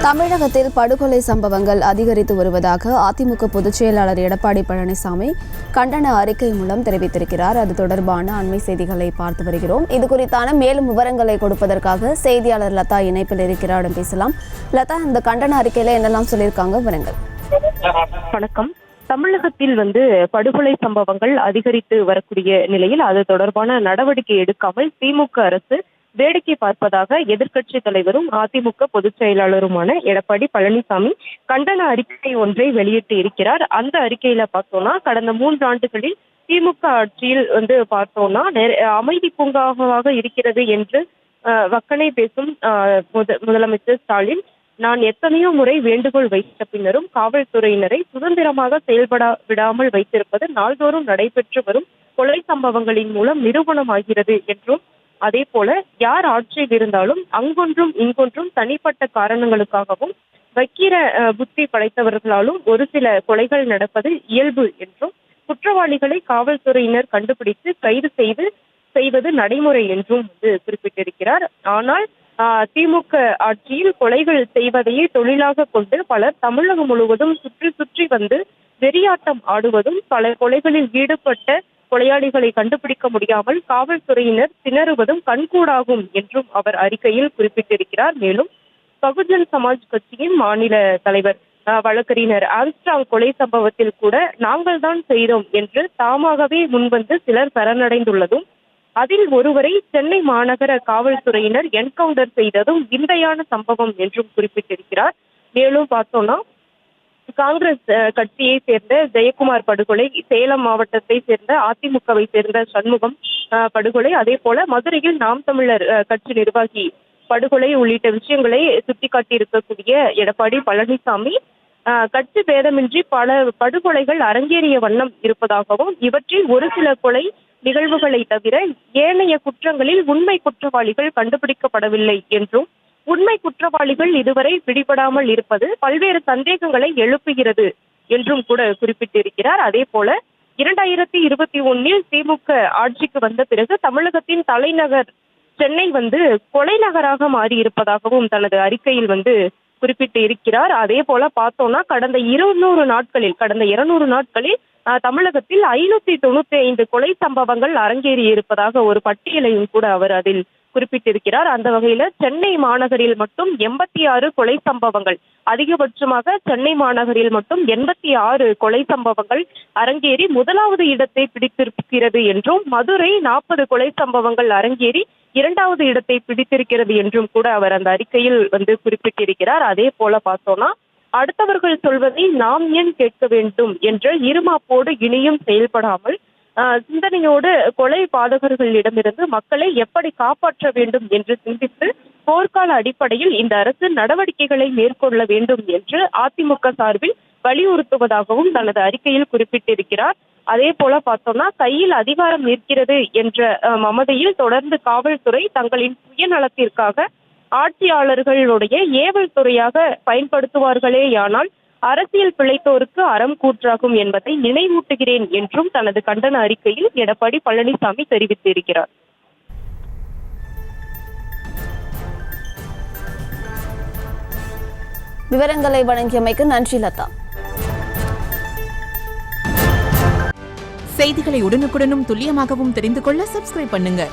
தமிழகத்தில் படுகொலை சம்பவங்கள் அதிகரித்து வருவதாக அதிமுக பொதுச் செயலாளர் எடப்பாடி பழனிசாமி கண்டன அறிக்கை மூலம் தெரிவித்திருக்கிறார். அது தொடர்பான அண்மை செய்திகளை பார்த்து வருகிறோம். இது குறித்தான மேலும் விவரங்களை கொடுப்பதற்காக செய்தியாளர் லதா இணைப்பில் இருக்கிறார். பேசலாம். லதா, இந்த கண்டன அறிக்கையில என்னெல்லாம் சொல்லியிருக்காங்க, விவரங்கள். வணக்கம். தமிழகத்தில் படுகொலை சம்பவங்கள் அதிகரித்து வரக்கூடிய நிலையில் அது தொடர்பான நடவடிக்கை எடுக்காமல் திமுக அரசு வேடிக்கை பார்ப்பதாக எதிர்க்கட்சி தலைவரும் அதிமுக பொதுச் செயலாளருமான எடப்பாடி பழனிசாமி கண்டன அறிக்கை ஒன்றை வெளியிட்டு இருக்கிறார். அந்த அறிக்கையில பார்த்தோம்னா, கடந்த 3 ஆண்டுகளில் திமுக ஆட்சியில் பார்த்தோம்னா அமைதி பூங்காவாக இருக்கிறது என்று வக்கனை பேசும் முதலமைச்சர் ஸ்டாலின், நான் எத்தனையோ முறை வேண்டுகோள் வைத்த பின்னரும் காவல்துறையினரை சுதந்திரமாக செயல்பட விடாமல் வைத்திருப்பது நாள்தோறும் நடைபெற்று வரும் கொலை சம்பவங்களின் மூலம் நிரூபணமாகிறது என்றும், அதே போல யார் ஆட்சியில் இருந்தாலும் அங்கொன்றும் இங்கொன்றும் தனிப்பட்ட காரணங்களுக்காகவும் வக்கீர புத்தி படைத்தவர்களாலும் ஒரு சில கொலைகள் நடப்பது இயல்பு என்றும், குற்றவாளிகளை காவல்துறையினர் கண்டுபிடித்து கைது செய்வது நடைமுறை என்றும் குறிப்பிட்டிருக்கிறார். ஆனால் திமுக ஆட்சியில் கொலைகள் செய்வதையே தொழிலாக கொண்டு பலர் தமிழகம் முழுவதும் சுற்றி சுற்றி வெறியாட்டம் ஆடுவதும், பல கொலைகளில் ஈடுபட்ட கொலையாளிகளை கண்டுபிடிக்க முடியாமல் காவல்துறையினர் திணறுவதும் கண்கூடாகும் என்றும் அவர் அறிக்கையில் குறிப்பிட்டிருக்கிறார். மேலும் பகுஜன் சமாஜ் கட்சியின் மாநில தலைவர் வழக்கறிஞர் ஆம்ஸ்ட்ராங் கொலை சம்பவத்தில் கூட நாங்கள் தான் செய்தோம் என்று தாமாகவே முன்வந்து சிலர் சரணடைந்துள்ளதும், அதில் ஒருவரை சென்னை மாநகர காவல்துறையினர் என்கவுண்டர் செய்ததும் விந்தையான சம்பவம் என்றும் குறிப்பிட்டிருக்கிறார். மேலும் பார்த்தோம்னா, காங்கிரஸ் கட்சியை சேர்ந்த ஜெயக்குமார் படுகொலை, சேலம் மாவட்டத்தை சேர்ந்த அதிமுகவை சேர்ந்த சண்முகம் படுகொலை, அதே போல மதுரையில் நாம் தமிழர் கட்சி நிர்வாகி படுகொலை உள்ளிட்ட விஷயங்களை சுட்டிக்காட்டி இருக்கக்கூடிய எடப்பாடி பழனிசாமி, கட்சி பேதமின்றி பல படுகொலைகள் அரங்கேறிய வண்ணம் இருப்பதாகவும், இவற்றில் ஒரு சில கொலை நிகழ்வுகளை தவிர ஏனைய குற்றங்களில் உண்மை குற்றவாளிகள் கண்டுபிடிக்கப்படவில்லை என்றும், உண்மை குற்றவாளிகள் இதுவரை பிடிபடாமல் இருப்பது பல்வேறு சந்தேகங்களை எழுப்புகிறது என்றும் கூட குறிப்பிட்டிருக்கிறார். அதே போல 2021 திமுக ஆட்சிக்கு வந்த பிறகு தமிழகத்தின் தலைநகர் சென்னை கொலை நகராக மாறி இருப்பதாகவும் தனது அறிக்கையில் குறிப்பிட்டு இருக்கிறார். அதே போல பார்த்தோம்னா, கடந்த 200 நாட்களில் தமிழகத்தில் 595 கொலை சம்பவங்கள் அரங்கேறி இருப்பதாக ஒரு பட்டியலையும் கூட அவர் அதில் குறிப்பிட்டிருக்கிறார். அந்த வகையில சென்னை மாநகரில் மட்டும் 86 கொலை சம்பவங்கள், அதிகபட்சமாக சென்னை மாநகரில் மட்டும் 86 கொலை சம்பவங்கள் அரங்கேறி முதலாவது இடத்தை பிடித்திருக்கிறது என்றும், மதுரை 40 கொலை சம்பவங்கள் அரங்கேறி 2வது இடத்தை பிடித்திருக்கிறது என்றும் கூட அவர் அந்த அறிக்கையில் குறிப்பிட்டிருக்கிறார். அதே போல பார்த்தோம்னா, அடுத்தவர்கள் சொல்வதை நாம் ஏன் கேட்க வேண்டும் என்ற இருமாப்போடு இனியும் செயல்படாமல் சிந்தனையோடு கொலை பாதகர்களிடமிருந்து மக்களை எப்படி காப்பாற்ற வேண்டும் என்று சிந்தித்து போர்க்கால அடிப்படையில் இந்த அரசு நடவடிக்கைகளை மேற்கொள்ள வேண்டும் என்று அதிமுக சார்பில் வலியுறுத்துவதாகவும் தனது அறிக்கையில் குறிப்பிட்டிருக்கிறார். அதே போல பார்த்தோம்னா, கையில் அதிகாரம் இருக்கிறது என்ற மமதையில் தொடர்ந்து காவல்துறை தங்களின் சுயநலத்திற்காக ஆட்சியாளர்களுடைய ஏவல் துறையாக பயன்படுத்துவார்களேயானால் அரசியல் பிழைத்தோருக்கு அறம் கூற்றாகும் என்பதை நினைவூட்டுகிறேன் என்றும் தனது கண்டன அறிக்கையில் எடப்பாடி பழனிசாமி தெரிவித்திருக்கிறார். விவரங்களை வழங்கியமைக்கு நன்றி லதா. செய்திகளை உடனுக்குடனும் துல்லியமாகவும் தெரிந்து கொள்ள சப்ஸ்கிரைப் பண்ணுங்க.